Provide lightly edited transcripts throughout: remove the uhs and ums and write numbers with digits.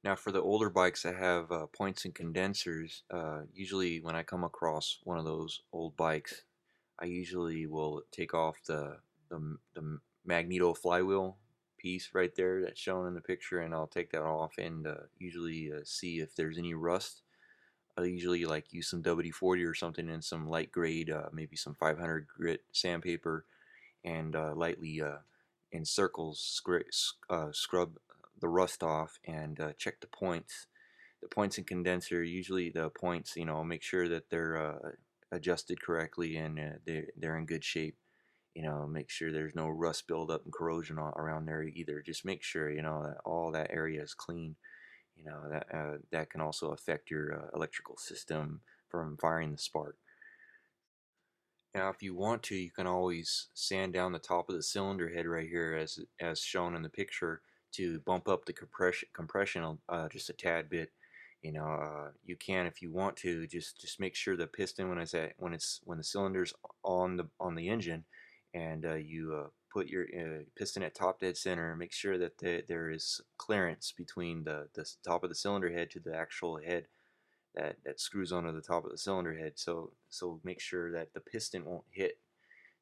Now, for the older bikes that have points and condensers, usually when I come across one of those old bikes, I usually will take off the magneto flywheel piece right there that's shown in the picture, and I'll take that off and usually see if there's any rust. I usually like use some WD-40 or something and some light grade, maybe some 500 grit sandpaper, and lightly in circles scrub the rust off and check the points. The points and condenser, usually the points, make sure that they're adjusted correctly and they're in good shape. Make sure there's no rust buildup and corrosion around there either. Just make sure that all that area is clean. That can also affect your electrical system from firing the spark. Now, if you want to, you can always sand down the top of the cylinder head right here, as shown in the picture, to bump up the compression just a tad bit. You can if you want to. Just make sure the piston when the cylinder's on the engine, and you put your piston at top dead center. Make sure that there is clearance between the top of the cylinder head to the actual head that screws onto the top of the cylinder head. So make sure that the piston won't hit.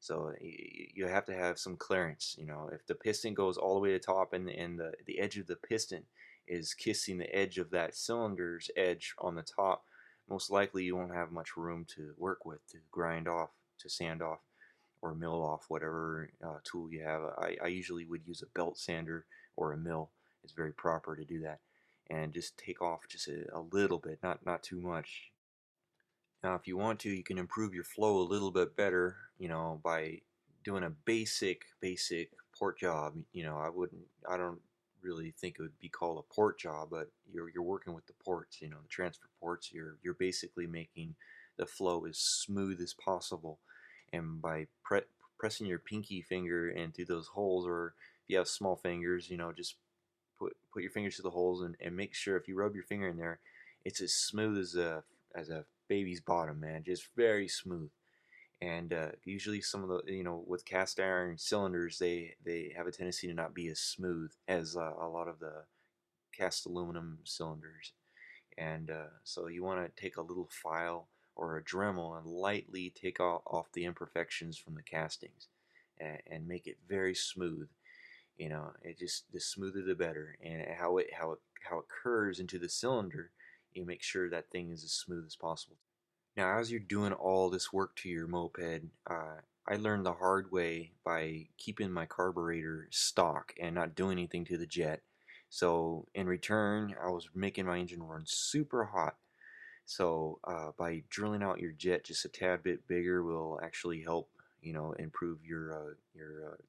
So you have to have some clearance. If the piston goes all the way to the top and the edge of the piston is kissing the edge of that cylinder's edge on the top, most likely you won't have much room to work with, to grind off, to sand off, or mill off whatever tool you have. I usually would use a belt sander or a mill. It's very proper to do that, and just take off just a little bit, not too much. Now, if you want to, you can improve your flow a little bit better, by doing a basic port job. I don't really think it would be called a port job, but you're working with the ports, the transfer ports. You're basically making the flow as smooth as possible, and by pressing your pinky finger into those holes, or if you have small fingers, just put your fingers to the holes, and make sure if you rub your finger in there, it's as smooth as a baby's bottom, man. Just very smooth. And usually some of the with cast iron cylinders, they have a tendency to not be as smooth as a lot of the cast aluminum cylinders. And so you want to take a little file or a Dremel and lightly take off the imperfections from the castings, and make it very smooth. It just, the smoother the better. And how it curves into the cylinder, you make sure that thing is as smooth as possible. Now, as you're doing all this work to your moped, I learned the hard way by keeping my carburetor stock and not doing anything to the jet. So in return, I was making my engine run super hot. So by drilling out your jet just a tad bit bigger will actually help, improve your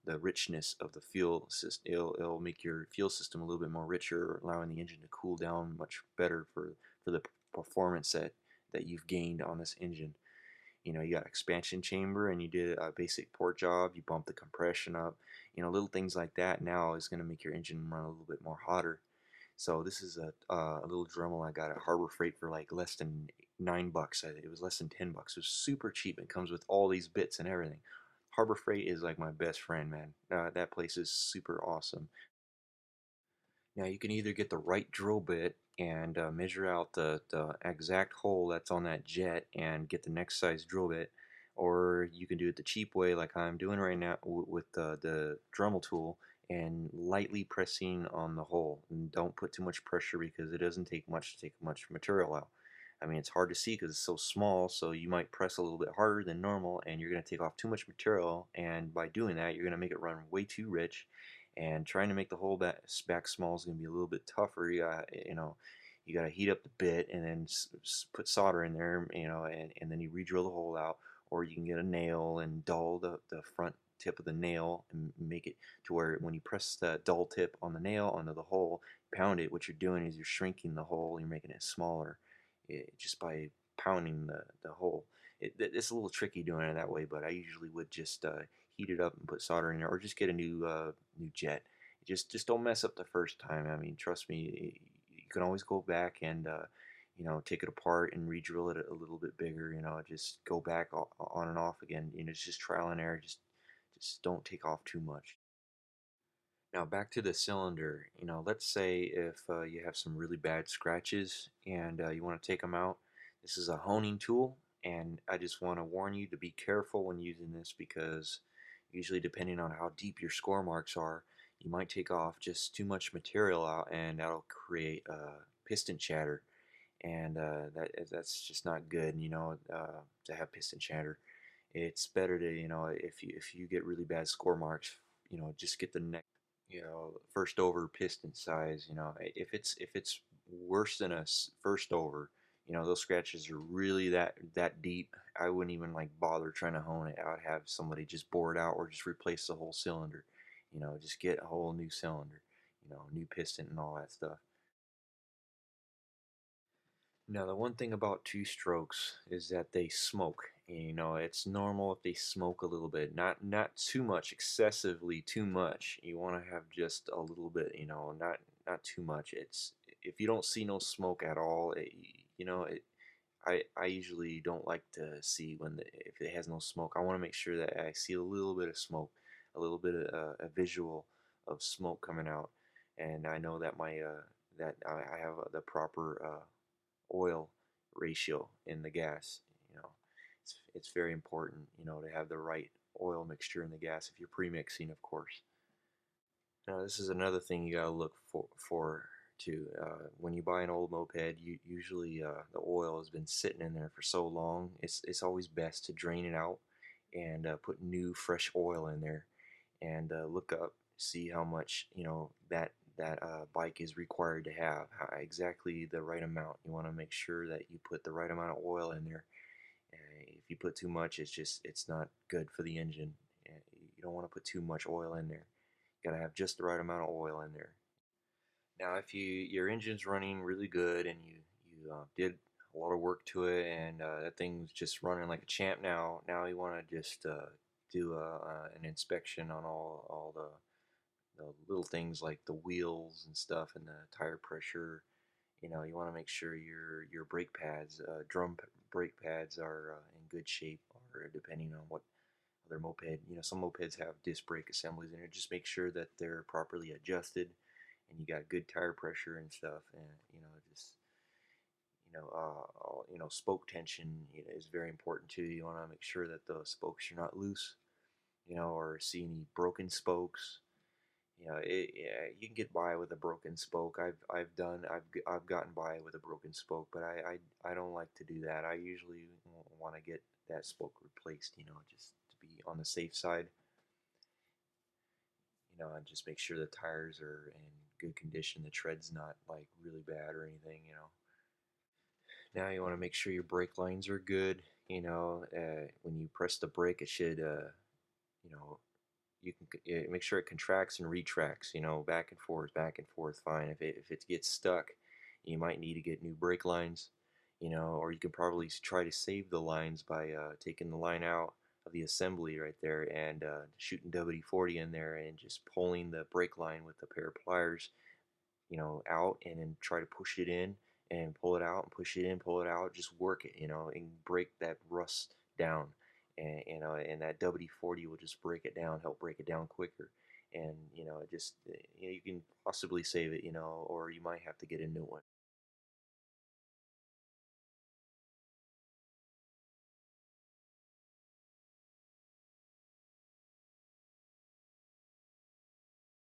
the richness of the fuel system. It'll make your fuel system a little bit more richer, allowing the engine to cool down much better for the performance that you've gained on this engine. You got expansion chamber, and you did a basic port job. You bumped the compression up. Little things like that now is going to make your engine run a little bit more hotter. So this is a little Dremel I got at Harbor Freight for like less than $9. It was less than $10. It was super cheap. It comes with all these bits and everything. Harbor Freight is like my best friend, man. That place is super awesome. Now you can either get the right drill bit and measure out the exact hole that's on that jet and get the next size drill bit, or you can do it the cheap way like I'm doing right now with the Dremel tool, and lightly pressing on the hole. And don't put too much pressure because it doesn't take much to take much material out. I mean, it's hard to see because it's so small, so you might press a little bit harder than normal, and you're going to take off too much material, and by doing that, you're going to make it run way too rich, and trying to make the hole back small is going to be a little bit tougher. You got to heat up the bit and then put solder in there, and then you re-drill the hole out, or you can get a nail and dull the front tip of the nail and make it to where when you press the dull tip on the nail onto the hole, pound it, what you're doing is you're shrinking the hole, you're making it smaller, just by pounding the hole. It's a little tricky doing it that way, but I usually would just heat it up and put solder in there, or just get a new jet. Just don't mess up the first time. I mean, trust me, you can always go back and take it apart and re-drill it a little bit bigger. Just go back on and off again. It's just trial and error. Just don't take off too much. Now back to the cylinder. Let's say if you have some really bad scratches and you want to take them out. This is a honing tool, and I just want to warn you to be careful when using this because usually, depending on how deep your score marks are, you might take off just too much material out, and that'll create piston chatter, and that's just not good. To have piston chatter. It's better to if you get really bad score marks, just get the next first over piston size. If it's worse than a first over, those scratches are really that deep. I wouldn't even like bother trying to hone it. I would have somebody just bore it out or just replace the whole cylinder. Just get a whole new cylinder, new piston and all that stuff. Now, the one thing about two strokes is that they smoke. It's normal if they smoke a little bit, not too much, excessively too much. You want to have just a little bit, not too much. It's if you don't see no smoke at all, I usually don't like to see if it has no smoke. I want to make sure that I see a little bit of smoke, a little bit of a visual of smoke coming out, and I know that my that I have the proper oil ratio in the gas. You know, it's very important, to have the right oil mixture in the gas if you're premixing, of course. Now, this is another thing you gotta look for too. When you buy an old moped, usually the oil has been sitting in there for so long. It's always best to drain it out and put new, fresh oil in there, and look up, see how much that bike is required to have, exactly the right amount. You want to make sure that you put the right amount of oil in there. If you put too much, it's not good for the engine. You don't want to put too much oil in there. You gotta have just the right amount of oil in there. Now, if your engine's running really good and you did a lot of work to it and that thing's just running like a champ now you want to just do an inspection on all the little things like the wheels and stuff and the tire pressure. You want to make sure your brake pads, brake pads are in good shape, or depending on what other moped. Some mopeds have disc brake assemblies in it. Just make sure that they're properly adjusted and you got good tire pressure and stuff. And just spoke tension is very important too. You want to make sure that the spokes are not loose, or see any broken spokes. Yeah, you can get by with a broken spoke. I've gotten by with a broken spoke, but I don't like to do that. I usually want to get that spoke replaced, just to be on the safe side, and just make sure the tires are in good condition, the tread's not like really bad or anything. Now you want to make sure your brake lines are good. When you press the brake, it should, you know, you can make sure it contracts and retracts, back and forth, fine. If it gets stuck, you might need to get new brake lines, or you can probably try to save the lines by taking the line out of the assembly right there and shooting WD-40 in there and just pulling the brake line with a pair of pliers, out, and then try to push it in and pull it out and push it in, pull it out, just work it, and break that rust down. And that WD-40 will just break it down, help break it down quicker. And, it just, you can possibly save it, or you might have to get a new one.